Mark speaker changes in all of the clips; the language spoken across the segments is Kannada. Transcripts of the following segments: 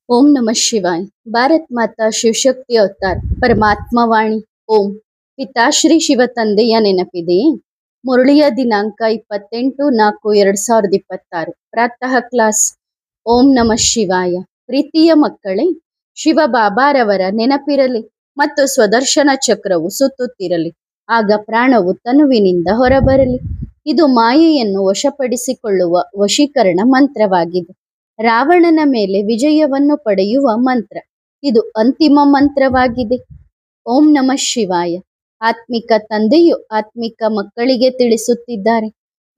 Speaker 1: ओम नमः शिवाय। ಭಾರತ್ ಮಾತಾ ಶಿವಶಕ್ತಿ ಅವತಾರ್ ಪರಮಾತ್ಮ ವಾಣಿ ಓಂ. ಪಿತಾಶ್ರೀ ಶಿವ ತಂದೆಯ ನೆನಪಿದೆಯೇ? ಮುರಳಿಯ ದಿನಾಂಕ 28/4/2026. ಪ್ರಾತಃ ಕ್ಲಾಸ್. ಓಂ ನಮಃ ಶಿವಾಯ. ಪ್ರೀತಿಯ ಮಕ್ಕಳೇ, ಶಿವ ಬಾಬಾರವರ ನೆನಪಿರಲಿ ಮತ್ತು ಸ್ವದರ್ಶನ ಚಕ್ರವು ಸುತ್ತುತ್ತಿರಲಿ. ಆಗ ಪ್ರಾಣವು ತನುವಿನಿಂದ ಹೊರಬರಲಿ. ಇದು ಮಾಯೆಯನ್ನು ವಶಪಡಿಸಿಕೊಳ್ಳುವ ವಶೀಕರಣ ಮಂತ್ರವಾಗಿದೆ. ರಾವಣನ ಮೇಲೆ ವಿಜಯವನ್ನು ಪಡೆಯುವ ಮಂತ್ರ. ಇದು ಅಂತಿಮ ಮಂತ್ರವಾಗಿದೆ. ಓಂ ನಮಃ ಶಿವಾಯ. ಆತ್ಮಿಕ ತಂದೆಯು ಆತ್ಮಿಕ ಮಕ್ಕಳಿಗೆ ತಿಳಿಸುತ್ತಿದ್ದಾರೆ.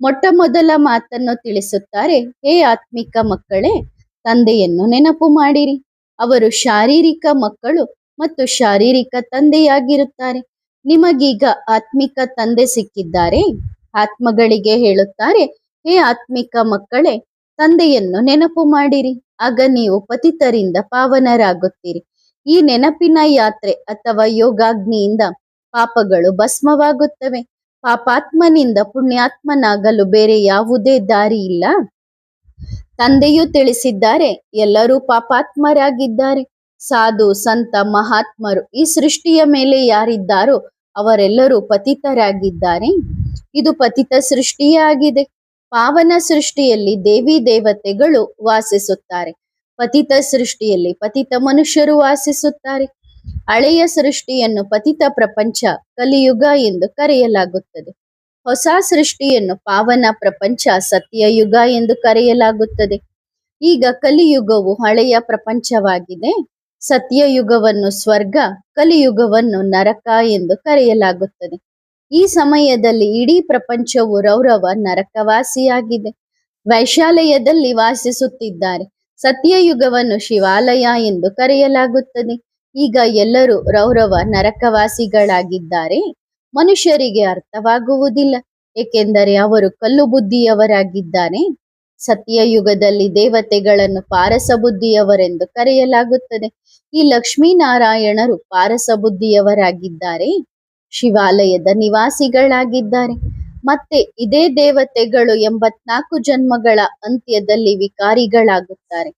Speaker 1: ಮೊಟ್ಟ ಮೊದಲ ಮಾತನ್ನು ತಿಳಿಸುತ್ತಾರೆ. ಹೇ ಆತ್ಮಿಕ ಮಕ್ಕಳೇ, ತಂದೆಯನ್ನು ನೆನಪು ಮಾಡಿರಿ. ಅವರು ಶಾರೀರಿಕ ಮಕ್ಕಳು ಮತ್ತು ಶಾರೀರಿಕ ತಂದೆಯಾಗಿರುತ್ತಾರೆ. ನಿಮಗೀಗ ಆತ್ಮಿಕ ತಂದೆ ಸಿಕ್ಕಿದ್ದಾರೆ. ಆತ್ಮಗಳಿಗೆ ಹೇಳುತ್ತಾರೆ, ಹೇ ಆತ್ಮಿಕ ಮಕ್ಕಳೇ, ತಂದೆಯನ್ನು ನೆನಪು ಮಾಡಿರಿ. ಆಗ ನೀವು ಪತಿತರಿಂದ ಪಾವನರಾಗುತ್ತೀರಿ. ಈ ನೆನಪಿನ ಯಾತ್ರೆ ಅಥವಾ ಯೋಗಾಗ್ನಿಯಿಂದ ಪಾಪಗಳು ಭಸ್ಮವಾಗುತ್ತವೆ. ಪಾಪಾತ್ಮನಿಂದ ಪುಣ್ಯಾತ್ಮನಾಗಲು ಬೇರೆ ಯಾವುದೇ ದಾರಿ ಇಲ್ಲ. ತಂದೆಯು ತಿಳಿಸಿದ್ದಾರೆ, ಎಲ್ಲರೂ ಪಾಪಾತ್ಮರಾಗಿದ್ದಾರೆ. ಸಾಧು ಸಂತ ಮಹಾತ್ಮರು ಈ ಸೃಷ್ಟಿಯ ಮೇಲೆ ಯಾರಿದ್ದಾರೋ ಅವರೆಲ್ಲರೂ ಪತಿತರಾಗಿದ್ದಾರೆ. ಇದು ಪತಿತ ಸೃಷ್ಟಿಯೇ ಆಗಿದೆ. ಪಾವನ ಸೃಷ್ಟಿಯಲ್ಲಿ ದೇವಿ ದೇವತೆಗಳು ವಾಸಿಸುತ್ತಾರೆ. ಪತಿತ ಸೃಷ್ಟಿಯಲ್ಲಿ ಪತಿತ ಮನುಷ್ಯರು ವಾಸಿಸುತ್ತಾರೆ. ಹಳೆಯ ಸೃಷ್ಟಿಯನ್ನು ಪತಿತ ಪ್ರಪಂಚ ಕಲಿಯುಗ ಎಂದು ಕರೆಯಲಾಗುತ್ತದೆ. ಹೊಸ ಸೃಷ್ಟಿಯನ್ನು ಪಾವನ ಪ್ರಪಂಚ ಸತ್ಯಯುಗ ಎಂದು ಕರೆಯಲಾಗುತ್ತದೆ. ಈಗ ಕಲಿಯುಗವು ಹಳೆಯ ಪ್ರಪಂಚವಾಗಿದೆ. ಸತ್ಯಯುಗವನ್ನು ಸ್ವರ್ಗ, ಕಲಿಯುಗವನ್ನು ನರಕ ಎಂದು ಕರೆಯಲಾಗುತ್ತದೆ. ಈ ಸಮಯದಲ್ಲಿ ಇಡೀ ಪ್ರಪಂಚವು ರೌರವ ನರಕವಾಸಿಯಾಗಿದೆ. ವೈಶಾಲಯದಲ್ಲಿ ವಾಸಿಸುತ್ತಿದ್ದಾರೆ. ಸತ್ಯಯುಗವನ್ನು ಶಿವಾಲಯ ಎಂದು ಕರೆಯಲಾಗುತ್ತದೆ. ಈಗ ಎಲ್ಲರೂ ರೌರವ ನರಕವಾಸಿಗಳಾಗಿದ್ದಾರೆ. ಮನುಷ್ಯರಿಗೆ ಅರ್ಥವಾಗುವುದಿಲ್ಲ, ಏಕೆಂದರೆ ಅವರು ಕಲ್ಲು ಬುದ್ಧಿಯವರಾಗಿದ್ದಾರೆ. ಸತ್ಯಯುಗದಲ್ಲಿ ದೇವತೆಗಳನ್ನು ಪಾರಸ ಬುದ್ಧಿಯವರೆಂದು ಕರೆಯಲಾಗುತ್ತದೆ. ಈ ಲಕ್ಷ್ಮೀನಾರಾಯಣರು ಪಾರಸ ಬುದ್ಧಿಯವರಾಗಿದ್ದಾರೆ. ಶಿವಾಲಯದ ನಿವಾಸಿಗಳಾಗಿದ್ದಾರೆ. ಮತ್ತೆ ಇದೇ ದೇವತೆಗಳು 84 ಜನ್ಮಗಳ ಅಂತ್ಯದಲ್ಲಿ ವಿಕಾರಿಗಳಾಗುತ್ತಾರೆ.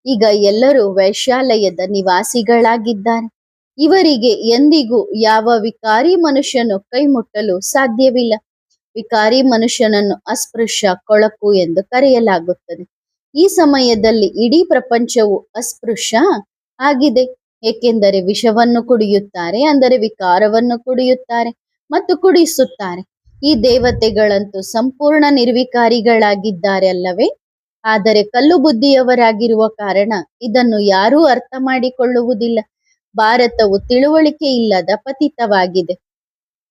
Speaker 1: ಈಗ ಎಲ್ಲರೂ ವೈಶಾಲಯದ ನಿವಾಸಿಗಳಾಗಿದ್ದಾರೆ. ಇವರಿಗೆ ಎಂದಿಗೂ ಯಾವ ವಿಕಾರಿ ಮನುಷ್ಯನು ಕೈ ಮುಟ್ಟಲು ಸಾಧ್ಯವಿಲ್ಲ. ವಿಕಾರಿ ಮನುಷ್ಯನನ್ನು ಅಸ್ಪೃಶ್ಯ, ಕೊಳಕು ಎಂದು ಕರೆಯಲಾಗುತ್ತದೆ. ಈ ಸಮಯದಲ್ಲಿ ಇಡೀ ಪ್ರಪಂಚವು ಅಸ್ಪೃಶ್ಯ ಆಗಿದೆ. ಏಕೆಂದರೆ ವಿಷವನ್ನು ಕುಡಿಯುತ್ತಾರೆ, ಅಂದರೆ ವಿಕಾರವನ್ನು ಕುಡಿಯುತ್ತಾರೆ ಮತ್ತು ಕುಡಿಸುತ್ತಾರೆ. ಈ ದೇವತೆಗಳಂತೂ ಸಂಪೂರ್ಣ ನಿರ್ವಿಕಾರಿಗಳಾಗಿದ್ದಾರೆ ಅಲ್ಲವೇ? ಆದರೆ ಕಲ್ಲು ಬುದ್ಧಿಯವರಾಗಿರುವ ಕಾರಣ ಇದನ್ನು ಯಾರೂ ಅರ್ಥ ಮಾಡಿಕೊಳ್ಳುವುದಿಲ್ಲ. ಭಾರತವು ತಿಳುವಳಿಕೆ ಇಲ್ಲದ ಪತಿತವಾಗಿದೆ.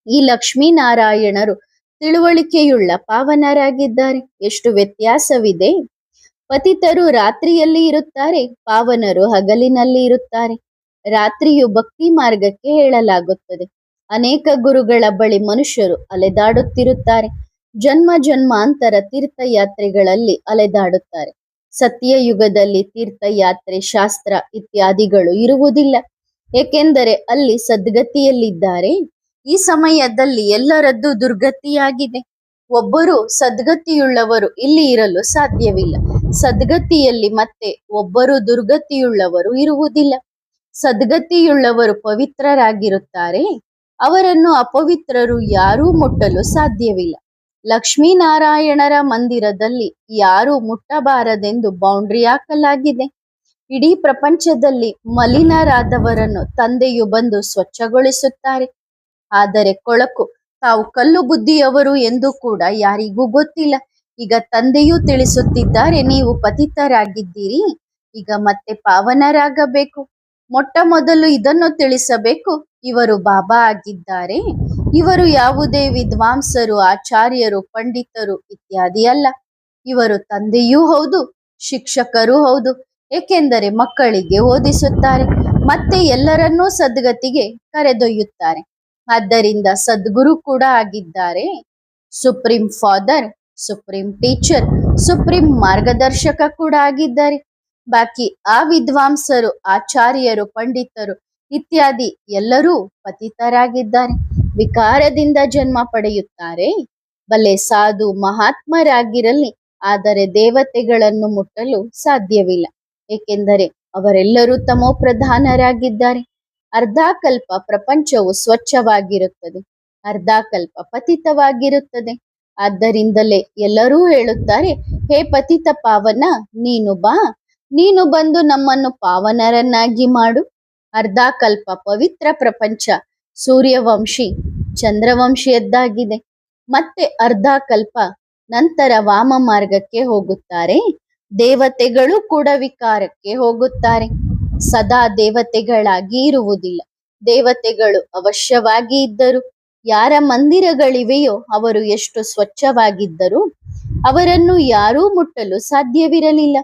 Speaker 1: ಈ ಲಕ್ಷ್ಮೀನಾರಾಯಣರು ತಿಳುವಳಿಕೆಯುಳ್ಳ ಪಾವನರಾಗಿದ್ದಾರೆ. ಎಷ್ಟು ವ್ಯತ್ಯಾಸವಿದೆ! ಪತಿತರು ರಾತ್ರಿಯಲ್ಲಿ ಇರುತ್ತಾರೆ, ಪಾವನರು ಹಗಲಿನಲ್ಲಿ ಇರುತ್ತಾರೆ. ರಾತ್ರಿಯು ಭಕ್ತಿ ಮಾರ್ಗಕ್ಕೆ ಹೇಳಲಾಗುತ್ತದೆ. ಅನೇಕ ಗುರುಗಳ ಬಳಿ ಮನುಷ್ಯರು ಅಲೆದಾಡುತ್ತಿರುತ್ತಾರೆ. ಜನ್ಮ ಜನ್ಮಾಂತರ ತೀರ್ಥಯಾತ್ರೆಗಳಲ್ಲಿ ಅಲೆದಾಡುತ್ತಾರೆ. ಸತ್ಯಯುಗದಲ್ಲಿ ತೀರ್ಥಯಾತ್ರೆ, ಶಾಸ್ತ್ರ ಇತ್ಯಾದಿಗಳು ಇರುವುದಿಲ್ಲ, ಏಕೆಂದರೆ ಅಲ್ಲಿ ಸದ್ಗತಿಯಲ್ಲಿದ್ದಾರೆ. ಈ ಸಮಯದಲ್ಲಿ ಎಲ್ಲರದ್ದು ದುರ್ಗತಿಯಾಗಿದೆ. ಒಬ್ಬರು ಸದ್ಗತಿಯುಳ್ಳವರು ಇಲ್ಲಿ ಇರಲು ಸಾಧ್ಯವಿಲ್ಲ. ಸದ್ಗತಿಯಲ್ಲಿ ಮತ್ತೆ ಒಬ್ಬರು ದುರ್ಗತಿಯುಳ್ಳವರು ಇರುವುದಿಲ್ಲ. ಸದ್ಗತಿಯುಳ್ಳವರು ಪವಿತ್ರರಾಗಿರುತ್ತಾರೆ. ಅವರನ್ನು ಅಪವಿತ್ರರು ಯಾರೂ ಮುಟ್ಟಲು ಸಾಧ್ಯವಿಲ್ಲ. ಲಕ್ಷ್ಮೀನಾರಾಯಣರ ಮಂದಿರದಲ್ಲಿ ಯಾರೂ ಮುಟ್ಟಬಾರದೆಂದು ಬೌಂಡ್ರಿ ಹಾಕಲಾಗಿದೆ. ಇಡೀ ಪ್ರಪಂಚದಲ್ಲಿ ಮಲಿನರಾದವರನ್ನು ತಂದೆಯು ಬಂದು ಸ್ವಚ್ಛಗೊಳಿಸುತ್ತಾರೆ. ಆದರೆ ಕೊಳಕು, ತಾವು ಕಲ್ಲು ಬುದ್ಧಿಯವರು ಎಂದು ಕೂಡ ಯಾರಿಗೂ ಗೊತ್ತಿಲ್ಲ. ಈಗ ತಂದೆಯೂ ತಿಳಿಸುತ್ತಿದ್ದಾರೆ, ನೀವು ಪತಿತರಾಗಿದ್ದೀರಿ, ಈಗ ಮತ್ತೆ ಪಾವನರಾಗಬೇಕು. ಮೊಟ್ಟ ಮೊದಲು ಇದನ್ನು ತಿಳಿಸಬೇಕು, ಇವರು ಬಾಬಾ ಆಗಿದ್ದಾರೆ. ಇವರು ಯಾವುದೇ ವಿದ್ವಾಂಸರು, ಆಚಾರ್ಯರು, ಪಂಡಿತರು ಇತ್ಯಾದಿ ಅಲ್ಲ. ಇವರು ತಂದೆಯೂ ಹೌದು, ಶಿಕ್ಷಕರೂ ಹೌದು. ಏಕೆಂದರೆ ಮಕ್ಕಳಿಗೆ ಓದಿಸುತ್ತಾರೆ ಮತ್ತೆ ಎಲ್ಲರನ್ನೂ ಸದ್ಗತಿಗೆ ಕರೆದೊಯ್ಯುತ್ತಾರೆ. ಆದ್ದರಿಂದ ಸದ್ಗುರು ಕೂಡ ಆಗಿದ್ದಾರೆ. Supreme father, supreme teacher, supreme ಮಾರ್ಗದರ್ಶಕ ಕೂಡ ಆಗಿದ್ದಾರೆ. ಬಾಕಿ ಆ ವಿದ್ವಾಂಸರು, ಆಚಾರ್ಯರು, ಪಂಡಿತರು ಇತ್ಯಾದಿ ಎಲ್ಲರೂ ಪತಿತರಾಗಿದ್ದಾರೆ. ವಿಕಾರದಿಂದ ಜನ್ಮ ಪಡೆಯುತ್ತಾರೆ. ಬಲೆ ಸಾಧು ಮಹಾತ್ಮರಾಗಿರಲಿ, ಆದರೆ ದೇವತೆಗಳನ್ನು ಮುಟ್ಟಲು ಸಾಧ್ಯವಿಲ್ಲ. ಏಕೆಂದರೆ ಅವರೆಲ್ಲರೂ ತಮೋ ಪ್ರಧಾನರಾಗಿದ್ದಾರೆ. ಅರ್ಧ ಕಲ್ಪ ಪ್ರಪಂಚವು ಸ್ವಚ್ಛವಾಗಿರುತ್ತದೆ, ಅರ್ಧ ಕಲ್ಪ ಪತಿತವಾಗಿರುತ್ತದೆ. ಆದ್ದರಿಂದಲೇ ಎಲ್ಲರೂ ಹೇಳುತ್ತಾರೆ, ಹೇ ಪತಿತ ಪಾವನ, ನೀನು ಬಾ, ನೀನು ಬಂದು ನಮ್ಮನ್ನು ಪಾವನರನ್ನಾಗಿ ಮಾಡು. ಅರ್ಧ ಕಲ್ಪ ಪವಿತ್ರ ಪ್ರಪಂಚ ಸೂರ್ಯವಂಶಿ ಚಂದ್ರವಂಶಿಯದ್ದಾಗಿದೆ. ಮತ್ತೆ ಅರ್ಧ ಕಲ್ಪ ನಂತರ ವಾಮ ಮಾರ್ಗಕ್ಕೆ ಹೋಗುತ್ತಾರೆ. ದೇವತೆಗಳು ಕೂಡ ವಿಕಾರಕ್ಕೆ ಹೋಗುತ್ತಾರೆ. ಸದಾ ದೇವತೆಗಳಾಗಿ ಇರುವುದಿಲ್ಲ. ದೇವತೆಗಳು ಅವಶ್ಯವಾಗಿ ಇದ್ದರು. ಯಾರ ಮಂದಿರಗಳಿವೆಯೋ ಅವರು ಎಷ್ಟು ಸ್ವಚ್ಛವಾಗಿದ್ದರೂ ಅವರನ್ನು ಯಾರೂ ಮುಟ್ಟಲು ಸಾಧ್ಯವಿರಲಿಲ್ಲ.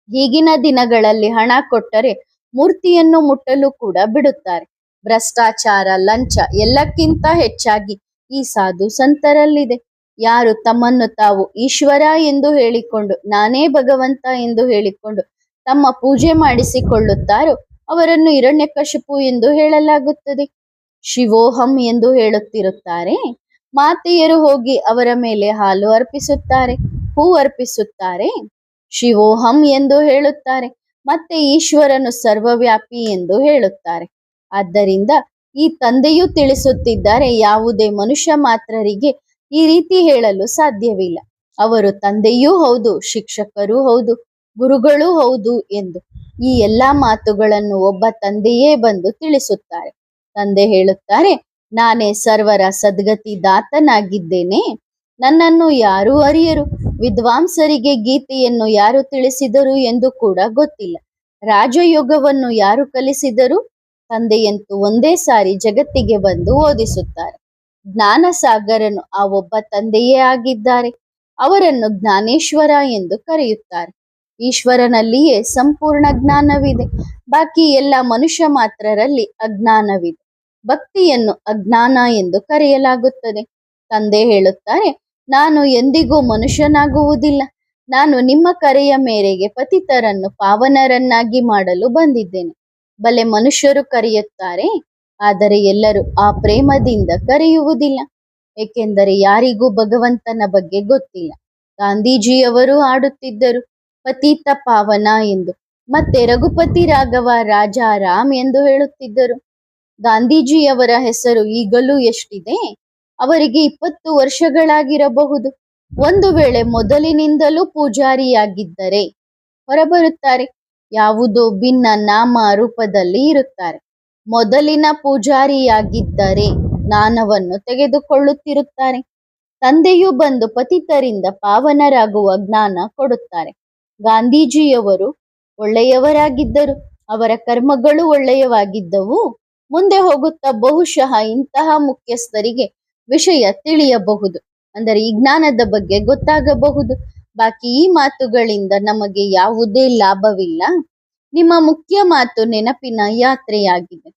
Speaker 1: ಈಗಿನ ದಿನಗಳಲ್ಲಿ ಹಣ ಕೊಟ್ಟರೆ ಮೂರ್ತಿಯನ್ನು ಮುಟ್ಟಲು ಕೂಡ ಬಿಡುತ್ತಾರೆ. ಭ್ರಷ್ಟಾಚಾರ, ಲಂಚ ಎಲ್ಲಕ್ಕಿಂತ ಹೆಚ್ಚಾಗಿ ಈ ಸಾಧು ಸಂತರಲ್ಲಿದೆ. ಯಾರು ತಮ್ಮನ್ನು ತಾವು ಈಶ್ವರ ಎಂದು ಹೇಳಿಕೊಂಡು, ನಾನೇ ಭಗವಂತ ಎಂದು ಹೇಳಿಕೊಂಡು ತಮ್ಮ ಪೂಜೆ ಮಾಡಿಸಿಕೊಳ್ಳುತ್ತಾರೋ ಅವರನ್ನು ಹಿರಣ್ಯಕಶಿಪು ಎಂದು ಹೇಳಲಾಗುತ್ತದೆ. ಶಿವೋಹಂ ಎಂದು ಹೇಳುತ್ತಿರುತ್ತಾರೆ. ಮಾತೆಯರು ಹೋಗಿ ಅವರ ಮೇಲೆ ಹಾಲು ಅರ್ಪಿಸುತ್ತಾರೆ, ಹೂ ಅರ್ಪಿಸುತ್ತಾರೆ, ಶಿವೋಹಂ ಎಂದು ಹೇಳುತ್ತಾರೆ. ಮತ್ತೆ ಈಶ್ವರನು ಸರ್ವವ್ಯಾಪಿ ಎಂದು ಹೇಳುತ್ತಾರೆ. ಆದ್ದರಿಂದ ಈ ತಂದೆಯೂ ತಿಳಿಸುತ್ತಿದ್ದಾರೆ, ಯಾವುದೇ ಮನುಷ್ಯ ಮಾತ್ರರಿಗೆ ಈ ರೀತಿ ಹೇಳಲು ಸಾಧ್ಯವಿಲ್ಲ. ಅವರು ತಂದೆಯೂ ಹೌದು, ಶಿಕ್ಷಕರೂ ಹೌದು, ಗುರುಗಳೂ ಹೌದು ಎಂದು. ಈ ಎಲ್ಲಾ ಮಾತುಗಳನ್ನು ಒಬ್ಬ ತಂದೆಯೇ ಬಂದು ತಿಳಿಸುತ್ತಾರೆ. ತಂದೆ ಹೇಳುತ್ತಾರೆ, ನಾನೇ ಸರ್ವರ ಸದ್ಗತಿ ದಾತನಾಗಿದ್ದೇನೆ, ನನ್ನನ್ನು ಯಾರೂ ಅರಿಯರು. ವಿದ್ವಾಂಸರಿಗೆ ಗೀತೆಯನ್ನು ಯಾರು ತಿಳಿಸಿದರು ಎಂದು ಕೂಡ ಗೊತ್ತಿಲ್ಲ. ರಾಜಯೋಗವನ್ನು ಯಾರು ಕಲಿಸಿದರು? ತಂದೆಯಂತೂ ಒಂದೇ ಸಾರಿ ಜಗತ್ತಿಗೆ ಬಂದು ಓದಿಸುತ್ತಾರೆ. ಜ್ಞಾನ ಸಾಗರನು ಆ ಒಬ್ಬ ತಂದೆಯೇ ಆಗಿದ್ದಾರೆ. ಅವರನ್ನು ಜ್ಞಾನೇಶ್ವರ ಎಂದು ಕರೆಯುತ್ತಾರೆ. ಈಶ್ವರನಲ್ಲಿಯೇ ಸಂಪೂರ್ಣ ಜ್ಞಾನವಿದೆ. ಬಾಕಿ ಎಲ್ಲ ಮನುಷ್ಯ ಮಾತ್ರರಲ್ಲಿ ಅಜ್ಞಾನವಿದೆ. ಭಕ್ತಿಯನ್ನು ಅಜ್ಞಾನ ಎಂದು ಕರೆಯಲಾಗುತ್ತದೆ. ತಂದೆ ಹೇಳುತ್ತಾರೆ, ನಾನು ಎಂದಿಗೂ ಮನುಷ್ಯನಾಗುವುದಿಲ್ಲ. ನಾನು ನಿಮ್ಮ ಕರೆಯ ಮೇರೆಗೆ ಪತಿತರನ್ನು ಪಾವನರನ್ನಾಗಿ ಮಾಡಲು ಬಂದಿದ್ದೇನೆ. ಬಲೆ ಮನುಷ್ಯರು ಕರೆಯುತ್ತಾರೆ, ಆದರೆ ಎಲ್ಲರೂ ಆ ಪ್ರೇಮದಿಂದ ಕರೆಯುವುದಿಲ್ಲ. ಏಕೆಂದರೆ ಯಾರಿಗೂ ಭಗವಂತನ ಬಗ್ಗೆ ಗೊತ್ತಿಲ್ಲ. ಗಾಂಧೀಜಿಯವರು ಹಾಡುತ್ತಿದ್ದರು ಪತಿತ ಪಾವನ ಎಂದು, ಮತ್ತೆ ರಘುಪತಿ ರಾಘವ ರಾಜಾ ರಾಮ್ ಎಂದು ಹೇಳುತ್ತಿದ್ದರು. ಗಾಂಧೀಜಿಯವರ ಹೆಸರು ಈಗಲೂ ಎಷ್ಟಿದೆ? ಅವರಿಗೆ 20 ವರ್ಷಗಳಾಗಿರಬಹುದು. ಒಂದು ವೇಳೆ ಮೊದಲಿನಿಂದಲೂ ಪೂಜಾರಿಯಾಗಿದ್ದರೆ ಹೊರಬರುತ್ತಾರೆ. ಯಾವುದೋ ಭಿನ್ನ ನಾಮ ರೂಪದಲ್ಲಿ ಇರುತ್ತಾರೆ. ಮೊದಲಿನ ಪೂಜಾರಿಯಾಗಿದ್ದರೆ ಜ್ಞಾನವನ್ನು ತೆಗೆದುಕೊಳ್ಳುತ್ತಿರುತ್ತಾರೆ. ತಂದೆಯು ಬಂದು ಪತಿತರಿಂದ ಪಾವನರಾಗುವ ಜ್ಞಾನ ಕೊಡುತ್ತಾರೆ. ಗಾಂಧೀಜಿಯವರು ಒಳ್ಳೆಯವರಾಗಿದ್ದರು, ಅವರ ಕರ್ಮಗಳು ಒಳ್ಳೆಯವಾಗಿದ್ದವು. ಮುಂದೆ ಹೋಗುತ್ತಾ ಬಹುಶಃ ಇಂತಹ ಮುಖ್ಯಸ್ಥರಿಗೆ ವಿಷಯ ತಿಳಿಯಬಹುದು, ಅಂದರೆ ಈ ಜ್ಞಾನದ ಬಗ್ಗೆ ಗೊತ್ತಾಗಬಹುದು. ಬಾಕಿ ಈ ಮಾತುಗಳಿಂದ ನಮಗೆ ಯಾವುದೇ ಲಾಭವಿಲ್ಲ. ನಿಮ್ಮ ಮುಖ್ಯ ಮಾತು ನೆನಪಿನ ಯಾತ್ರೆಯಾಗಿದೆ.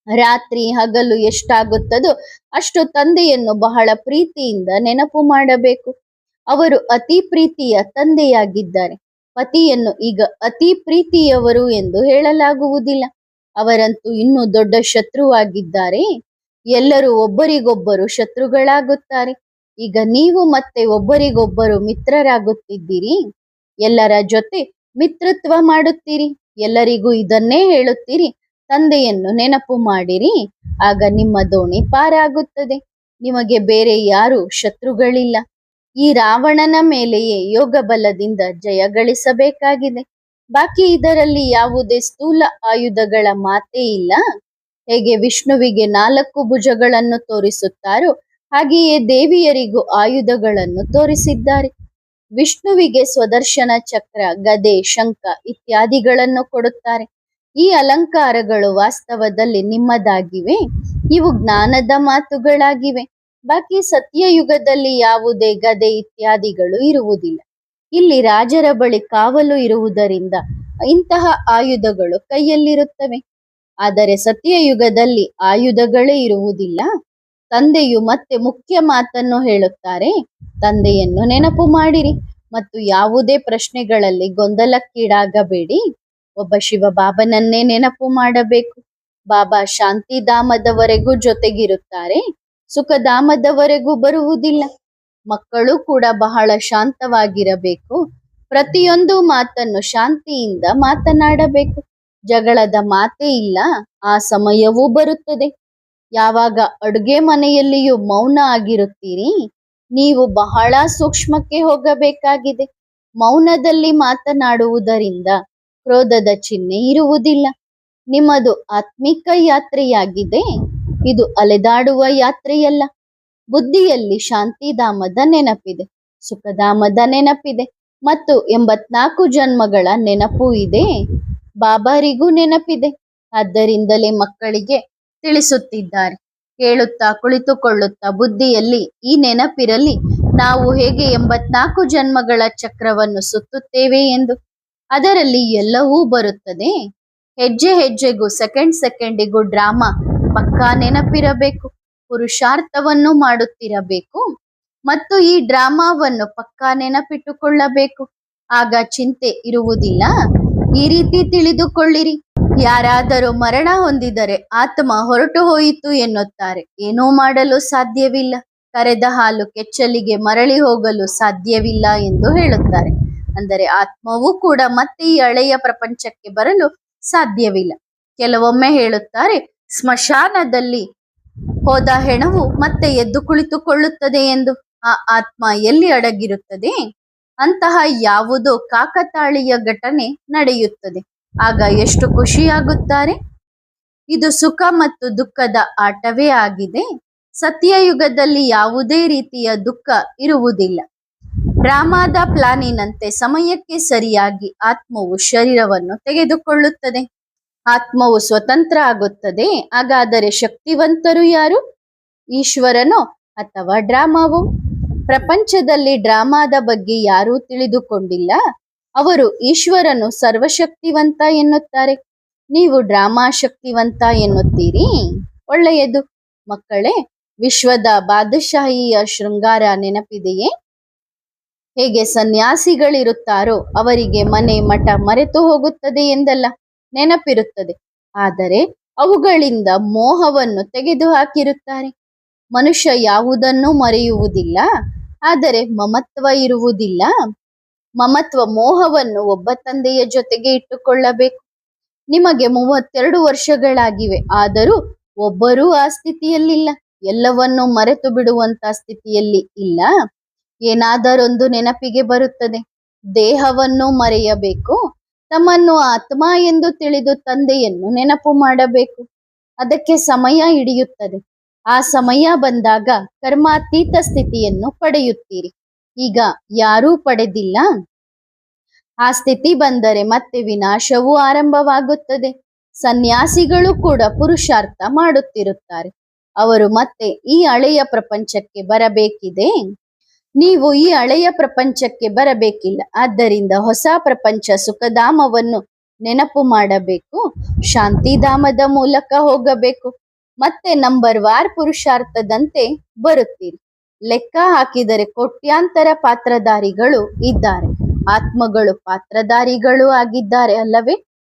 Speaker 1: ರಾತ್ರಿ ಹಗಲು ಎಷ್ಟಾಗುತ್ತದೋ ಅಷ್ಟು ತಂದೆಯನ್ನು ಬಹಳ ಪ್ರೀತಿಯಿಂದ ನೆನಪು ಮಾಡಬೇಕು. ಅವರು ಅತಿ ಪ್ರೀತಿಯ ತಂದೆಯಾಗಿದ್ದಾರೆ. ಪತಿಯನ್ನು ಈಗ ಅತಿ ಪ್ರೀತಿಯವರು ಎಂದು ಹೇಳಲಾಗುವುದಿಲ್ಲ. ಅವರಂತೂ ಇನ್ನೂ ದೊಡ್ಡ ಶತ್ರುವಾಗಿದ್ದಾರೆ. ಎಲ್ಲರೂ ಒಬ್ಬರಿಗೊಬ್ಬರು ಶತ್ರುಗಳಾಗುತ್ತಾರೆ. ಈಗ ನೀವು ಮತ್ತೆ ಒಬ್ಬರಿಗೊಬ್ಬರು ಮಿತ್ರರಾಗುತ್ತಿದ್ದೀರಿ. ಎಲ್ಲರ ಜೊತೆ ಮಿತ್ರತ್ವ ಮಾಡುತ್ತೀರಿ. ಎಲ್ಲರಿಗೂ ಇದನ್ನೇ ಹೇಳುತ್ತೀರಿ, ತಂದೆಯನ್ನು ನೆನಪು ಮಾಡಿರಿ, ಆಗ ನಿಮ್ಮ ದೋಣಿ ಪಾರಾಗುತ್ತದೆ. ನಿಮಗೆ ಬೇರೆ ಯಾರು ಶತ್ರುಗಳಿಲ್ಲ. ಈ ರಾವಣನ ಮೇಲೆಯೇ ಯೋಗ ಬಲದಿಂದ ಜಯ ಗಳಿಸಬೇಕಾಗಿದೆ. ಬಾಕಿ ಇದರಲ್ಲಿ ಯಾವುದೇ ಸ್ಥೂಲ ಆಯುಧಗಳ ಮಾತೇ ಇಲ್ಲ. ಹೇಗೆ ವಿಷ್ಣುವಿಗೆ 4 ಭುಜಗಳನ್ನು ತೋರಿಸುತ್ತಾರೋ ಹಾಗೆಯೇ ದೇವಿಯರಿಗೂ ಆಯುಧಗಳನ್ನು ತೋರಿಸಿದ್ದಾರೆ. ವಿಷ್ಣುವಿಗೆ ಸ್ವದರ್ಶನ ಚಕ್ರ, ಗದೆ, ಶಂಖ ಇತ್ಯಾದಿಗಳನ್ನು ಕೊಡುತ್ತಾರೆ. ಈ ಅಲಂಕಾರಗಳು ವಾಸ್ತವದಲ್ಲಿ ನಿಮ್ಮದಾಗಿವೆ. ಇವು ಜ್ಞಾನದ ಮಾತುಗಳಾಗಿವೆ. ಬಾಕಿ ಸತ್ಯಯುಗದಲ್ಲಿ ಯಾವುದೇ ಗದೆ ಇತ್ಯಾದಿಗಳು ಇರುವುದಿಲ್ಲ. ಇಲ್ಲಿ ರಾಜರ ಬಳಿ ಕಾವಲು ಇರುವುದರಿಂದ ಇಂತಹ ಆಯುಧಗಳು ಕೈಯಲ್ಲಿರುತ್ತವೆ. ಆದರೆ ಸತ್ಯಯುಗದಲ್ಲಿ ಆಯುಧಗಳೇ ಇರುವುದಿಲ್ಲ. ತಂದೆಯು ಮತ್ತೆ ಮುಖ್ಯ ಮಾತನ್ನು ಹೇಳುತ್ತಾರೆ, ತಂದೆಯನ್ನು ನೆನಪು ಮಾಡಿರಿ ಮತ್ತು ಯಾವುದೇ ಪ್ರಶ್ನೆಗಳಲ್ಲಿ ಗೊಂದಲಕ್ಕೀಡಾಗಬೇಡಿ. ಒಬ್ಬ ಶಿವಬಾಬನನ್ನೇ ನೆನಪು ಮಾಡಬೇಕು. ಬಾಬಾ ಶಾಂತಿಧಾಮದವರೆಗೂ ಜೊತೆಗಿರುತ್ತಾರೆ, ಸುಖಧಾಮದವರೆಗೂ ಬರುವುದಿಲ್ಲ. ಮಕ್ಕಳು ಕೂಡ ಬಹಳ ಶಾಂತವಾಗಿರಬೇಕು. ಪ್ರತಿಯೊಂದು ಮಾತನ್ನು ಶಾಂತಿಯಿಂದ ಮಾತನಾಡಬೇಕು. ಜಗಳದ ಮಾತೇ ಇಲ್ಲ. ಆ ಸಮಯವೂ ಬರುತ್ತದೆ. ಯಾವಾಗ ಅಡುಗೆ ಮನೆಯಲ್ಲಿಯೂ ಮೌನ ಆಗಿರುತ್ತೀರಿ, ನೀವು ಬಹಳ ಸೂಕ್ಷ್ಮಕ್ಕೆ ಹೋಗಬೇಕಾಗಿದೆ. ಮೌನದಲ್ಲಿ ಮಾತನಾಡುವುದರಿಂದ ಕ್ರೋಧದ ಚಿಹ್ನೆ ಇರುವುದಿಲ್ಲ. ನಿಮ್ಮದು ಆತ್ಮಿಕ ಯಾತ್ರೆಯಾಗಿದೆ. ಇದು ಅಲೆದಾಡುವ ಯಾತ್ರೆಯಲ್ಲ. ಬುದ್ಧಿಯಲ್ಲಿ ಶಾಂತಿಧಾಮದ ನೆನಪಿದೆ, ಸುಖಧಾಮದ ನೆನಪಿದೆ ಮತ್ತು 84 ಜನ್ಮಗಳ ನೆನಪು ಇದೆ. ಬಾಬಾರಿಗೂ ನೆನಪಿದೆ. ಆದ್ದರಿಂದಲೇ ಮಕ್ಕಳಿಗೆ ತಿಳಿಸುತ್ತಿದ್ದಾರೆ. ಕೇಳುತ್ತಾ ಕುಳಿತುಕೊಳ್ಳುತ್ತಾ ಬುದ್ಧಿಯಲ್ಲಿ ಈ ನೆನಪಿರಲಿ, ನಾವು ಹೇಗೆ 84 ಜನ್ಮಗಳ ಚಕ್ರವನ್ನು ಸುತ್ತುತ್ತೇವೆ ಎಂದು. ಅದರಲ್ಲಿ ಎಲ್ಲವೂ ಬರುತ್ತದೆ. ಹೆಜ್ಜೆ ಹೆಜ್ಜೆಗೂ ಸೆಕೆಂಡಿಗೂ ಡ್ರಾಮಾ ಪಕ್ಕಾ ನೆನಪಿರಬೇಕು. ಪುರುಷಾರ್ಥವನ್ನು ಮಾಡುತ್ತಿರಬೇಕು ಮತ್ತು ಈ ಡ್ರಾಮಾವನ್ನು ಪಕ್ಕಾ ನೆನಪಿಟ್ಟುಕೊಳ್ಳಬೇಕು. ಆಗ ಚಿಂತೆ ಇರುವುದಿಲ್ಲ. ಈ ರೀತಿ ತಿಳಿದುಕೊಳ್ಳಿರಿ. ಯಾರಾದರೂ ಮರಣ ಹೊಂದಿದರೆ ಆತ್ಮ ಹೊರಟು ಹೋಯಿತು ಎನ್ನುತ್ತಾರೆ. ಏನೂ ಮಾಡಲು ಸಾಧ್ಯವಿಲ್ಲ. ಕರೆದ ಹಾಲು ಕೆಚ್ಚಲಿಗೆ ಮರಳಿ ಹೋಗಲು ಸಾಧ್ಯವಿಲ್ಲ ಎಂದು ಹೇಳುತ್ತಾರೆ. ಅಂದರೆ ಆತ್ಮವೂ ಕೂಡ ಮತ್ತೆ ಈ ಹಳೆಯ ಪ್ರಪಂಚಕ್ಕೆ ಬರಲು ಸಾಧ್ಯವಿಲ್ಲ. ಕೆಲವೊಮ್ಮೆ ಹೇಳುತ್ತಾರೆ, ಸ್ಮಶಾನದಲ್ಲಿ ಹೋದ ಹೆಣವು ಮತ್ತೆ ಎದ್ದು ಕುಳಿತುಕೊಳ್ಳುತ್ತದೆ ಎಂದು. ಆ ಆತ್ಮ ಎಲ್ಲಿ ಅಡಗಿರುತ್ತದೆ? ಅಂತಹ ಯಾವುದೋ ಕಾಕತಾಳೀಯ ಘಟನೆ ನಡೆಯುತ್ತದೆ. ಆಗ ಎಷ್ಟು ಖುಷಿಯಾಗುತ್ತಾರೆ. ಇದು ಸುಖ ಮತ್ತು ದುಃಖದ ಆಟವೇ ಆಗಿದೆ. ಸತ್ಯಯುಗದಲ್ಲಿ ಯಾವುದೇ ರೀತಿಯ ದುಃಖ ಇರುವುದಿಲ್ಲ. ಡ್ರಾಮಾದ ಪ್ಲಾನಿನಂತೆ ಸಮಯಕ್ಕೆ ಸರಿಯಾಗಿ ಆತ್ಮವು ಶರೀರವನ್ನು ತೆಗೆದುಕೊಳ್ಳುತ್ತದೆ. ಆತ್ಮವು ಸ್ವತಂತ್ರ ಆಗುತ್ತದೆ. ಹಾಗಾದರೆ ಶಕ್ತಿವಂತರು ಯಾರು? ಈಶ್ವರನೋ ಅಥವಾ ಡ್ರಾಮಾವೋ? ಪ್ರಪಂಚದಲ್ಲಿ ಡ್ರಾಮಾದ ಬಗ್ಗೆ ಯಾರೂ ತಿಳಿದುಕೊಂಡಿಲ್ಲ. ಅವರು ಈಶ್ವರನು ಸರ್ವಶಕ್ತಿವಂತ ಎನ್ನುತ್ತಾರೆ. ನೀವು ಡ್ರಾಮಾ ಶಕ್ತಿವಂತ ಎನ್ನುತ್ತೀರಿ. ಒಳ್ಳೆಯದು ಮಕ್ಕಳೇ. ವಿಶ್ವದ ಬಾದಶಾಹಿಯ ಶೃಂಗಾರ ನೆನಪಿದೆಯೇ? ಹೇಗೆ ಸನ್ಯಾಸಿಗಳಿರುತ್ತಾರೋ ಅವರಿಗೆ ಮನೆ ಮಠ ಮರೆತು ಹೋಗುತ್ತದೆ ಎಂದಲ್ಲ, ನೆನಪಿರುತ್ತದೆ. ಆದರೆ ಅವುಗಳಿಂದ ಮೋಹವನ್ನು ತೆಗೆದು ಹಾಕಿರುತ್ತಾರೆ. ಮನುಷ್ಯ ಯಾವುದನ್ನೂ ಮರೆಯುವುದಿಲ್ಲ, ಆದರೆ ಮಮತ್ವ ಇರುವುದಿಲ್ಲ. ಮಮತ್ವ ಮೋಹವನ್ನು ಒಬ್ಬ ತಂದೆಯ ಜೊತೆಗೆ ಇಟ್ಟುಕೊಳ್ಳಬೇಕು. ನಿಮಗೆ 32 ವರ್ಷಗಳಾಗಿವೆ, ಆದರೂ ಒಬ್ಬರೂ ಆ ಸ್ಥಿತಿಯಲ್ಲಿಲ್ಲ. ಎಲ್ಲವನ್ನೂ ಮರೆತು ಬಿಡುವಂತ ಸ್ಥಿತಿಯಲ್ಲಿ ಇಲ್ಲ. ಏನಾದರೊಂದು ನೆನಪಿಗೆ ಬರುತ್ತದೆ. ದೇಹವನ್ನು ಮರೆಯಬೇಕು. ತಮ್ಮನ್ನು ಆತ್ಮ ಎಂದು ತಿಳಿದು ತಂದೆಯನ್ನು ನೆನಪು ಮಾಡಬೇಕು. ಅದಕ್ಕೆ ಸಮಯ ಹಿಡಿಯುತ್ತದೆ. ಆ ಸಮಯ ಬಂದಾಗ ಕರ್ಮಾತೀತ ಸ್ಥಿತಿಯನ್ನು ಪಡೆಯುತ್ತೀರಿ. ಈಗ ಯಾರೂ ಪಡೆದಿಲ್ಲ. ಆ ಸ್ಥಿತಿ ಬಂದರೆ ಮತ್ತೆ ವಿನಾಶವೂ ಆರಂಭವಾಗುತ್ತದೆ. ಸನ್ಯಾಸಿಗಳು ಕೂಡ ಪುರುಷಾರ್ಥ ಮಾಡುತ್ತಿರುತ್ತಾರೆ. ಅವರು ಮತ್ತೆ ಈ ಹಳೆಯ ಪ್ರಪಂಚಕ್ಕೆ ಬರಬೇಕಿದೆ. ನೀವು ಈ ಹಳೆಯ ಪ್ರಪಂಚಕ್ಕೆ ಬರಬೇಕಿಲ್ಲ. ಆದ್ದರಿಂದ ಹೊಸ ಪ್ರಪಂಚ ಸುಖಧಾಮವನ್ನು ನೆನಪು ಮಾಡಬೇಕು. ಶಾಂತಿಧಾಮದ ಮೂಲಕ ಹೋಗಬೇಕು. ಮತ್ತೆ ನಂಬರ್ ವಾರ್ ಪುರುಷಾರ್ಥದಂತೆ ಬರುತ್ತೀರಿ. ಲೆಕ್ಕ ಹಾಕಿದರೆ ಕೋಟ್ಯಾಂತರ ಪಾತ್ರಧಾರಿಗಳು ಇದ್ದಾರೆ. ಆತ್ಮಗಳು ಪಾತ್ರಧಾರಿಗಳು ಆಗಿದ್ದಾರೆ ಅಲ್ಲವೇ?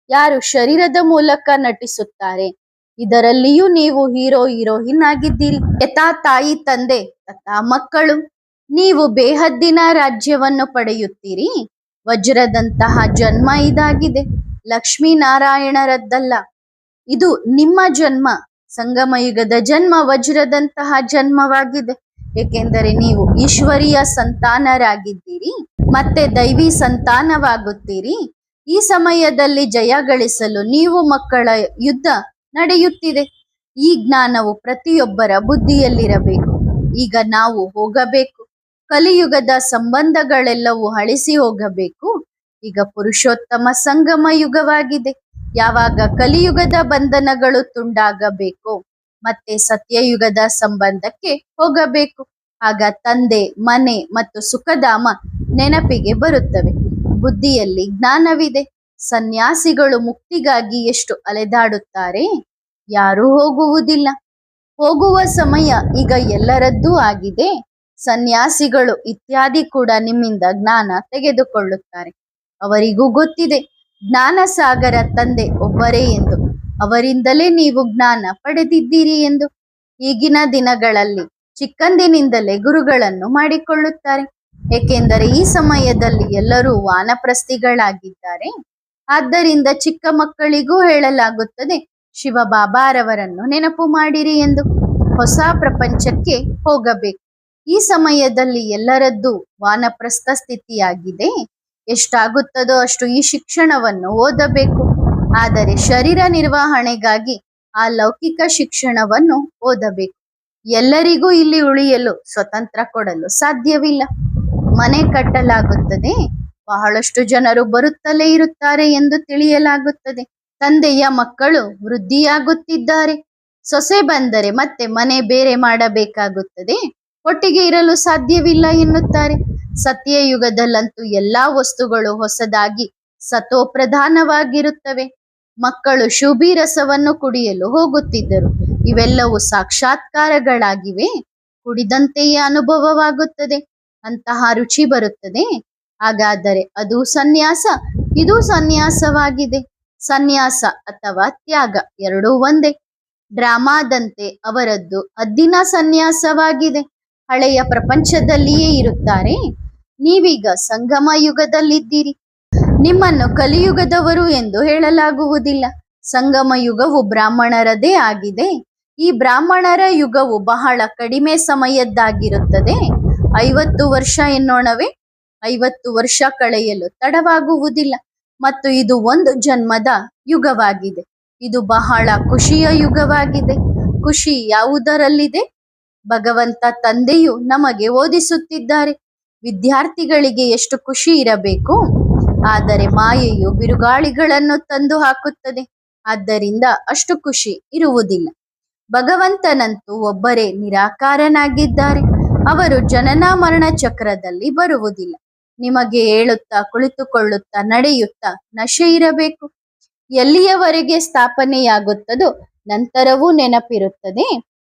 Speaker 1: ಯಾರು ಶರೀರದ ಮೂಲಕ ನಟಿಸುತ್ತಾರೆ. ಇದರಲ್ಲಿಯೂ ನೀವು ಹೀರೋಯಿನ್ ಆಗಿದ್ದೀರಿ. ಯಥಾ ತಾಯಿ ತಂದೆ ತಥಾ ಮಕ್ಕಳು. ನೀವು ಬೇಹದ್ದಿನ ರಾಜ್ಯವನ್ನು ಪಡೆಯುತ್ತೀರಿ. ವಜ್ರದಂತಹ ಜನ್ಮ ಇದಾಗಿದೆ, ಲಕ್ಷ್ಮೀನಾರಾಯಣರದ್ದಲ್ಲ. ಇದು ನಿಮ್ಮ ಜನ್ಮ. ಸಂಗಮಯುಗದ ಜನ್ಮ ವಜ್ರದಂತಹ ಜನ್ಮವಾಗಿದೆ. ಏಕೆಂದರೆ ನೀವು ಈಶ್ವರೀಯ ಸಂತಾನರಾಗಿದ್ದೀರಿ, ಮತ್ತೆ ದೈವಿ ಸಂತಾನವಾಗುತ್ತೀರಿ. ಈ ಸಮಯದಲ್ಲಿ ಜಯ ಗಳಿಸಲು ನೀವು ಮಕ್ಕಳ ಯುದ್ಧ ನಡೆಯುತ್ತಿದೆ. ಈ ಜ್ಞಾನವು ಪ್ರತಿಯೊಬ್ಬರ ಬುದ್ಧಿಯಲ್ಲಿರಬೇಕು. ಈಗ ನಾವು ಹೋಗಬೇಕು. ಕಲಿಯುಗದ ಸಂಬಂಧಗಳೆಲ್ಲವೂ ಅಳಿಸಿ ಹೋಗಬೇಕು. ಈಗ ಪುರುಷೋತ್ತಮ ಸಂಗಮ ಯುಗವಾಗಿದೆ. ಯಾವಾಗ ಕಲಿಯುಗದ ಬಂಧನಗಳು ತುಂಡಾಗಬೇಕು, ಮತ್ತೆ ಸತ್ಯಯುಗದ ಸಂಬಂಧಕ್ಕೆ ಹೋಗಬೇಕು. ಆಗ ತಂದೆ, ಮನೆ ಮತ್ತು ಸುಖಧಾಮ ನೆನಪಿಗೆ ಬರುತ್ತವೆ. ಬುದ್ಧಿಯಲ್ಲಿ ಜ್ಞಾನವಿದೆ. ಸನ್ಯಾಸಿಗಳು ಮುಕ್ತಿಗಾಗಿ ಎಷ್ಟು ಅಲೆದಾಡುತ್ತಾರೆ. ಯಾರೂ ಹೋಗುವುದಿಲ್ಲ. ಹೋಗುವ ಸಮಯ ಈಗ ಎಲ್ಲರದ್ದೂ ಆಗಿದೆ. ಸನ್ಯಾಸಿಗಳು ಇತ್ಯಾದಿ ಕೂಡ ನಿಮ್ಮಿಂದ ಜ್ಞಾನ ತೆಗೆದುಕೊಳ್ಳುತ್ತಾರೆ. ಅವರಿಗೂ ಗೊತ್ತಿದೆ ಜ್ಞಾನ ಸಾಗರ ತಂದೆ ಒಬ್ಬರೇ ಎಂದು. ಅವರಿಂದಲೇ ನೀವು ಜ್ಞಾನ ಪಡೆದಿದ್ದೀರಿ ಎಂದು. ಈಗಿನ ದಿನಗಳಲ್ಲಿ ಚಿಕ್ಕಂದಿನಿಂದಲೇ ಗುರುಗಳನ್ನು ಮಾಡಿಕೊಳ್ಳುತ್ತಾರೆ. ಏಕೆಂದರೆ ಈ ಸಮಯದಲ್ಲಿ ಎಲ್ಲರೂ ವಾನಪ್ರಸ್ಥಿಗಳಾಗಿದ್ದಾರೆ. ಆದ್ದರಿಂದ ಚಿಕ್ಕ ಮಕ್ಕಳಿಗೂ ಹೇಳಲಾಗುತ್ತದೆ, ಶಿವ ಬಾಬಾರವರನ್ನು ನೆನಪು ಮಾಡಿರಿ ಎಂದು. ಹೊಸ ಪ್ರಪಂಚಕ್ಕೆ ಹೋಗಬೇಕು. ಈ ಸಮಯದಲ್ಲಿ ಎಲ್ಲರದ್ದು ವಾನಪ್ರಸ್ಥ ಸ್ಥಿತಿಯಾಗಿದೆ. ಎಷ್ಟಾಗುತ್ತದೋ ಅಷ್ಟು ಈ ಶಿಕ್ಷಣವನ್ನು ಓದಬೇಕು. ಆದರೆ ಶರೀರ ನಿರ್ವಹಣೆಗಾಗಿ ಆ ಲೌಕಿಕ ಶಿಕ್ಷಣವನ್ನು ಓದಬೇಕು. ಎಲ್ಲರಿಗೂ ಇಲ್ಲಿ ಉಳಿಯಲು ಸ್ವತಂತ್ರ ಕೊಡಲು ಸಾಧ್ಯವಿಲ್ಲ. ಮನೆ ಕಟ್ಟಲಾಗುತ್ತದೆ, ಬಹಳಷ್ಟು ಜನರು ಬರುತ್ತಲೇ ಇರುತ್ತಾರೆ ಎಂದು ತಿಳಿಯಲಾಗುತ್ತದೆ. ತಂದೆಯ ಮಕ್ಕಳು ವೃದ್ಧಿಯಾಗುತ್ತಿದ್ದಾರೆ. ಸೊಸೆ ಬಂದರೆ ಮತ್ತೆ ಮನೆ ಬೇರೆ ಮಾಡಬೇಕಾಗುತ್ತದೆ, ಒಟ್ಟಿಗೆ ಇರಲು ಸಾಧ್ಯವಿಲ್ಲ ಎನ್ನುತ್ತಾರೆ. ಸತ್ಯಯುಗದಲ್ಲಂತೂ ಎಲ್ಲಾ ವಸ್ತುಗಳು ಹೊಸದಾಗಿ ಸತೋಪ್ರಧಾನವಾಗಿರುತ್ತವೆ. ಮಕ್ಕಳು ಶುಭಿ ರಸವನ್ನು ಕುಡಿಯಲು ಹೋಗುತ್ತಿದ್ದರು. ಇವೆಲ್ಲವೂ ಸಾಕ್ಷಾತ್ಕಾರಗಳಾಗಿವೆ. ಕುಡಿದಂತೆಯೇ ಅನುಭವವಾಗುತ್ತದೆ, ಅಂತಹ ರುಚಿ ಬರುತ್ತದೆ. ಹಾಗಾದರೆ ಅದು ಸನ್ಯಾಸ, ಇದು ಸನ್ಯಾಸವಾಗಿದೆ. ಸನ್ಯಾಸ ಅಥವಾ ತ್ಯಾಗ ಎರಡೂ ಒಂದೇ. ಡ್ರಾಮಾದಂತೆ ಅವರದ್ದು ಹದ್ದಿನ ಸನ್ಯಾಸವಾಗಿದೆ. ಹಳೆಯ ಪ್ರಪಂಚದಲ್ಲಿಯೇ ಇರುತ್ತಾರೆ. ನೀವೀಗ ಸಂಗಮ ಯುಗದಲ್ಲಿದ್ದೀರಿ. ನಿಮ್ಮನ್ನು ಕಲಿಯುಗದವರು ಎಂದು ಹೇಳಲಾಗುವುದಿಲ್ಲ. ಸಂಗಮ ಯುಗವು ಬ್ರಾಹ್ಮಣರದೇ ಆಗಿದೆ. ಈ ಬ್ರಾಹ್ಮಣರ ಯುಗವು ಬಹಳ ಕಡಿಮೆ ಸಮಯದ್ದಾಗಿರುತ್ತದೆ. 50 ವರ್ಷ ಎನ್ನೋಣವೇ. 50 ವರ್ಷ ಕಳೆಯಲು ತಡವಾಗುವುದಿಲ್ಲ. ಮತ್ತು ಇದು ಒಂದು ಜನ್ಮದ ಯುಗವಾಗಿದೆ. ಇದು ಬಹಳ ಖುಷಿಯ ಯುಗವಾಗಿದೆ. ಖುಷಿ ಯಾವುದರಲ್ಲಿದೆ? ಭಗವಂತ ತಂದೆಯು ನಮಗೆ ಓದಿಸುತ್ತಿದ್ದಾರೆ. ವಿದ್ಯಾರ್ಥಿಗಳಿಗೆ ಎಷ್ಟು ಖುಷಿ ಇರಬೇಕು. ಆದರೆ ಮಾಯೆಯು ಬಿರುಗಾಳಿಗಳನ್ನು ತಂದು ಹಾಕುತ್ತದೆ. ಆದ್ದರಿಂದ ಅಷ್ಟು ಖುಷಿ ಇರುವುದಿಲ್ಲ. ಭಗವಂತನಂತೂ ಒಬ್ಬರೇ ನಿರಾಕಾರನಾಗಿದ್ದಾರೆ. ಅವರು ಜನನ ಮರಣ ಚಕ್ರದಲ್ಲಿ ಬರುವುದಿಲ್ಲ. ನಿಮಗೆ ಹೇಳುತ್ತಾ ಕುಳಿತುಕೊಳ್ಳುತ್ತಾ ನಡೆಯುತ್ತಾ ನಶೆ ಇರಬೇಕು. ಎಲ್ಲಿಯವರೆಗೆ ಸ್ಥಾಪನೆಯಾಗುತ್ತದೋ ನಂತರವೂ ನೆನಪಿರುತ್ತದೆ.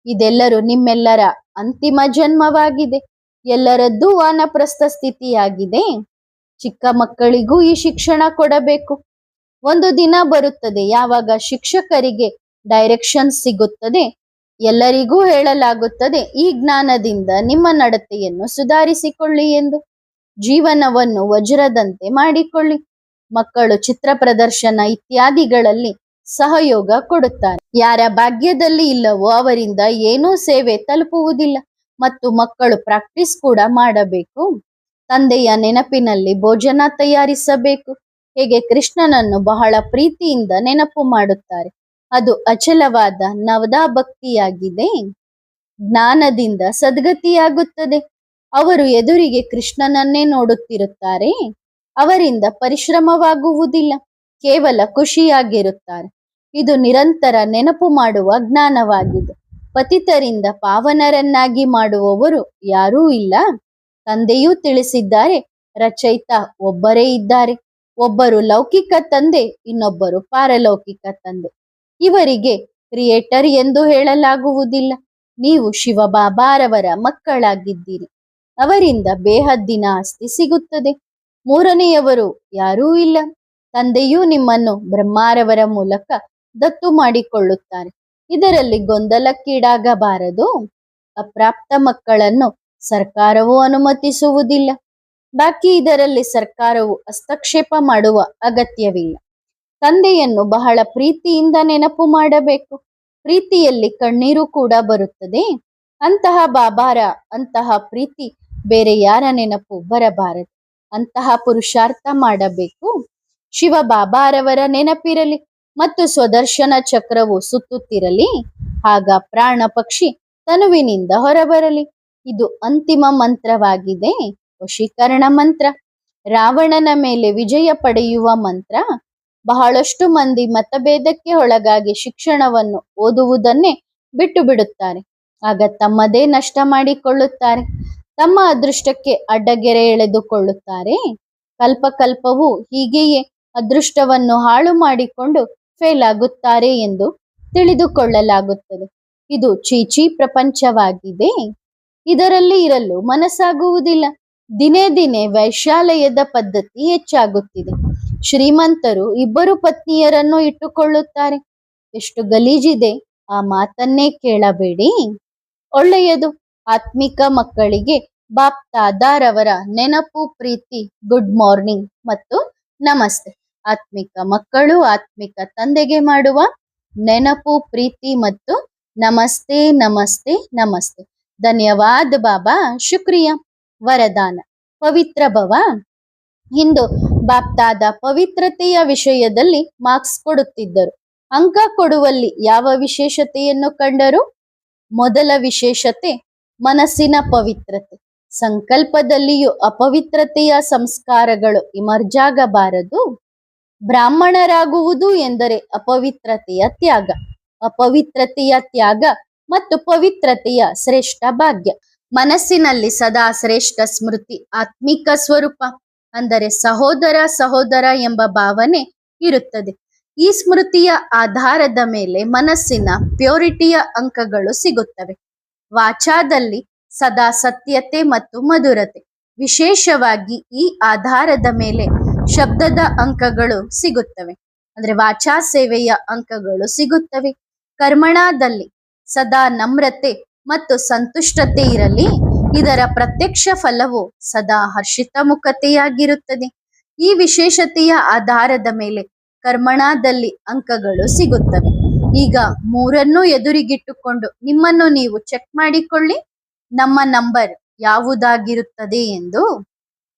Speaker 1: ಇದೆಲ್ಲರೂ ನಿಮ್ಮೆಲ್ಲರ ಅಂತಿಮ ಜನ್ಮವಾಗಿದೆ. ಎಲ್ಲರದ್ದೂ ವಾನಪ್ರಸ್ಥ ಸ್ಥಿತಿಯಾಗಿದೆ. ಚಿಕ್ಕ ಮಕ್ಕಳಿಗೂ ಈ ಶಿಕ್ಷಣ ಕೊಡಬೇಕು. ಒಂದು ದಿನ ಬರುತ್ತದೆ ಯಾವಾಗ ಶಿಕ್ಷಕರಿಗೆ ಡೈರೆಕ್ಷನ್ ಸಿಗುತ್ತದೆ. ಎಲ್ಲರಿಗೂ ಹೇಳಲಾಗುತ್ತದೆ, ಈ ಜ್ಞಾನದಿಂದ ನಿಮ್ಮ ನಡತೆಯನ್ನು ಸುಧಾರಿಸಿಕೊಳ್ಳಿ ಎಂದು. ಜೀವನವನ್ನು ವಜ್ರದಂತೆ ಮಾಡಿಕೊಳ್ಳಿ. ಮಕ್ಕಳು ಚಿತ್ರ ಪ್ರದರ್ಶನ ಇತ್ಯಾದಿಗಳಲ್ಲಿ ಸಹಯೋಗ ಕೊಡುತ್ತಾರೆ. ಯಾರ ಭಾಗ್ಯದಲ್ಲಿ ಇಲ್ಲವೋ ಅವರಿಂದ ಏನೂ ಸೇವೆ ತಲುಪುವುದಿಲ್ಲ. ಮತ್ತು ಮಕ್ಕಳು ಪ್ರಾಕ್ಟೀಸ್ ಕೂಡ ಮಾಡಬೇಕು. ತಂದೆಯ ನೆನಪಿನಲ್ಲಿ ಭೋಜನ ತಯಾರಿಸಬೇಕು. ಹೇಗೆ ಕೃಷ್ಣನನ್ನು ಬಹಳ ಪ್ರೀತಿಯಿಂದ ನೆನಪು ಮಾಡುತ್ತಾರೆ. ಅದು ಅಚಲವಾದ ನವದಾ ಭಕ್ತಿಯಾಗಿದೆ. ಜ್ಞಾನದಿಂದ ಸದ್ಗತಿಯಾಗುತ್ತದೆ. ಅವರು ಎದುರಿಗೆ ಕೃಷ್ಣನನ್ನೇ ನೋಡುತ್ತಿರುತ್ತಾರೆ. ಅವರಿಂದ ಪರಿಶ್ರಮವಾಗುವುದಿಲ್ಲ, ಕೇವಲ ಖುಷಿಯಾಗಿರುತ್ತಾರೆ. ಇದು ನಿರಂತರ ನೆನಪು ಮಾಡುವ ಜ್ಞಾನವಾಗಿದೆ. ಪತಿತರಿಂದ ಪಾವನರನ್ನಾಗಿ ಮಾಡುವವರು ಯಾರೂ ಇಲ್ಲ. ತಂದೆಯೂ ತಿಳಿಸಿದ್ದಾರೆ, ರಚಯಿತ ಒಬ್ಬರೇ ಇದ್ದಾರೆ. ಒಬ್ಬರು ಲೌಕಿಕ ತಂದೆ, ಇನ್ನೊಬ್ಬರು ಪಾರಲೌಕಿಕ ತಂದೆ. ಇವರಿಗೆ ಕ್ರಿಯೇಟರ್ ಎಂದು ಹೇಳಲಾಗುವುದಿಲ್ಲ. ನೀವು ಶಿವಬಾಬಾರವರ ಮಕ್ಕಳಾಗಿದ್ದೀರಿ. ಅವರಿಂದ ಬೇಹದ್ದಿನ ಆಸ್ತಿ ಸಿಗುತ್ತದೆ. ಮೂರನೆಯವರು ಯಾರೂ ಇಲ್ಲ. ತಂದೆಯೂ ನಿಮ್ಮನ್ನು ಬ್ರಹ್ಮಾರವರ ಮೂಲಕ ದತ್ತು ಮಾಡಿಕೊಳ್ಳುತ್ತಾರೆ. ಇದರಲ್ಲಿ ಗೊಂದಲಕ್ಕೀಡಾಗಬಾರದು. ಅಪ್ರಾಪ್ತ ಮಕ್ಕಳನ್ನು ಸರ್ಕಾರವು ಅನುಮತಿಸುವುದಿಲ್ಲ. ಬಾಕಿ ಇದರಲ್ಲಿ ಸರ್ಕಾರವು ಹಸ್ತಕ್ಷೇಪ ಮಾಡುವ ಅಗತ್ಯವಿಲ್ಲ. ತಂದೆಯನ್ನು ಬಹಳ ಪ್ರೀತಿಯಿಂದ ನೆನಪು ಮಾಡಬೇಕು. ಪ್ರೀತಿಯಲ್ಲಿ ಕಣ್ಣೀರು ಕೂಡ ಬರುತ್ತದೆ. ಅಂತಹ ಬಾಬಾರ ಅಂತಹ ಪ್ರೀತಿ ಬೇರೆ ಯಾರ ನೆನಪು ಬರಬಾರದು. ಅಂತಹ ಪುರುಷಾರ್ಥ ಮಾಡಬೇಕು. ಶಿವ ಬಾಬಾರವರ ನೆನಪಿರಲಿ ಮತ್ತು ಸ್ವದರ್ಶನ ಚಕ್ರವು ಸುತ್ತುತ್ತಿರಲಿ. ಆಗ ಪ್ರಾಣ ಪಕ್ಷಿ ತನುವಿನಿಂದ ಹೊರಬರಲಿ. ಇದು ಅಂತಿಮ ಮಂತ್ರವಾಗಿದೆ, ವಶೀಕರಣ ಮಂತ್ರ. ರಾವಣನ ಮೇಲೆ ವಿಜಯ ಪಡೆಯುವ ಮಂತ್ರ. ಬಹಳಷ್ಟು ಮಂದಿ ಮತಭೇದಕ್ಕೆ ಒಳಗಾಗಿ ಶಿಕ್ಷಣವನ್ನು ಓದುವುದನ್ನೇ ಬಿಟ್ಟು ಬಿಡುತ್ತಾರೆ. ಆಗ ತಮ್ಮದೇ ನಷ್ಟ ಮಾಡಿಕೊಳ್ಳುತ್ತಾರೆ. ತಮ್ಮ ಅದೃಷ್ಟಕ್ಕೆ ಅಡ್ಡಗೆರೆ ಎಳೆದುಕೊಳ್ಳುತ್ತಾರೆ. ಕಲ್ಪಕಲ್ಪವೂ ಹೀಗೆಯೇ ಅದೃಷ್ಟವನ್ನು ಹಾಳು ಮಾಡಿಕೊಂಡು ಫೇಲ್ ಆಗುತ್ತಾರೆ ಎಂದು ತಿಳಿದುಕೊಳ್ಳಲಾಗುತ್ತದೆ. ಇದು ಚೀಚಿ ಪ್ರಪಂಚವಾಗಿದೆ. ಇದರಲ್ಲಿ ಇರಲು ಮನಸ್ಸಾಗುವುದಿಲ್ಲ. ದಿನೇ ದಿನೇ ವೈಶಾಲಯದ ಪದ್ಧತಿ ಹೆಚ್ಚಾಗುತ್ತಿದೆ. ಶ್ರೀಮಂತರು 2 ಪತ್ನಿಯರನ್ನು ಇಟ್ಟುಕೊಳ್ಳುತ್ತಾರೆ. ಎಷ್ಟು ಗಲೀಜಿದೆ, ಆ ಮಾತನ್ನೇ ಕೇಳಬೇಡಿ. ಒಳ್ಳೆಯದು. ಆತ್ಮಿಕ ಮಕ್ಕಳಿಗೆ ಬಾಪ್ ತಾದಾರವರ ನೆನಪು, ಪ್ರೀತಿ, ಗುಡ್ ಮಾರ್ನಿಂಗ್ ಮತ್ತು ನಮಸ್ತೆ. ಆತ್ಮಿಕ ಮಕ್ಕಳು ಆತ್ಮಿಕ ತಂದೆಗೆ ಮಾಡುವ ನೆನಪು, ಪ್ರೀತಿ ಮತ್ತು ನಮಸ್ತೆ ನಮಸ್ತೆ ನಮಸ್ತೆ. ಧನ್ಯವಾದ ಬಾಬಾ, ಶುಕ್ರಿಯಾ. ವರದಾನ: ಪವಿತ್ರ ಭವ. ಇಂದು ಬಾಪ್ತಾದ ಪವಿತ್ರತೆಯ ವಿಷಯದಲ್ಲಿ ಮಾರ್ಕ್ಸ್ ಕೊಡುತ್ತಿದ್ದರು. ಅಂಕ ಕೊಡುವಲ್ಲಿ ಯಾವ ವಿಶೇಷತೆಯನ್ನು ಕಂಡರು? ಮೊದಲ ವಿಶೇಷತೆ ಮನಸ್ಸಿನ ಪವಿತ್ರತೆ. ಸಂಕಲ್ಪದಲ್ಲಿಯೂ ಅಪವಿತ್ರತೆಯ ಸಂಸ್ಕಾರಗಳು ಇಮರ್ಜಾಗಬಾರದು. ಬ್ರಾಹ್ಮಣರಾಗುವುದು ಎಂದರೆ ಅಪವಿತ್ರತೆಯ ತ್ಯಾಗ. ಅಪವಿತ್ರತೆಯ ತ್ಯಾಗ ಮತ್ತು ಪವಿತ್ರತೆಯ ಶ್ರೇಷ್ಠ ಭಾಗ್ಯ. ಮನಸ್ಸಿನಲ್ಲಿ ಸದಾ ಶ್ರೇಷ್ಠ ಸ್ಮೃತಿ, ಆತ್ಮಿಕ ಸ್ವರೂಪ ಅಂದರೆ ಸಹೋದರ ಸಹೋದರ ಎಂಬ ಭಾವನೆ ಇರುತ್ತದೆ. ಈ ಸ್ಮೃತಿಯ ಆಧಾರದ ಮೇಲೆ ಮನಸ್ಸಿನ ಪ್ಯೂರಿಟಿಯ ಅಂಕಗಳು ಸಿಗುತ್ತವೆ. ವಾಚಾದಲ್ಲಿ ಸದಾ ಸತ್ಯತೆ ಮತ್ತು ಮಧುರತೆ. ವಿಶೇಷವಾಗಿ ಈ ಆಧಾರದ ಮೇಲೆ ಶಬ್ದದ ಅಂಕಗಳು ಸಿಗುತ್ತವೆ, ಅಂದ್ರೆ ವಾಚಾ ಸೇವೆಯ ಅಂಕಗಳು ಸಿಗುತ್ತವೆ. ಕರ್ಮಣದಲ್ಲಿ ಸದಾ ನಮ್ರತೆ ಮತ್ತು ಸಂತುಷ್ಟತೆ ಇರಲಿ. ಇದರ ಪ್ರತ್ಯಕ್ಷ ಫಲವು ಸದಾ ಹರ್ಷಿತ ಮುಖತೆಯಾಗಿರುತ್ತದೆ. ಈ ವಿಶೇಷತೆಯ ಆಧಾರದ ಮೇಲೆ ಕರ್ಮಣದಲ್ಲಿ ಅಂಕಗಳು ಸಿಗುತ್ತವೆ. ಈಗ ಮೂರನ್ನೂ ಎದುರಿಗಿಟ್ಟುಕೊಂಡು ನಿಮ್ಮನ್ನು ನೀವು ಚೆಕ್ ಮಾಡಿಕೊಳ್ಳಿ, ನಮ್ಮ ನಂಬರ್ ಯಾವುದಾಗಿರುತ್ತದೆ ಎಂದು.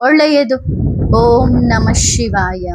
Speaker 1: ಒಳ್ಳೆಯದು. ಓಂ ನಮಃ ಶಿವಾಯ.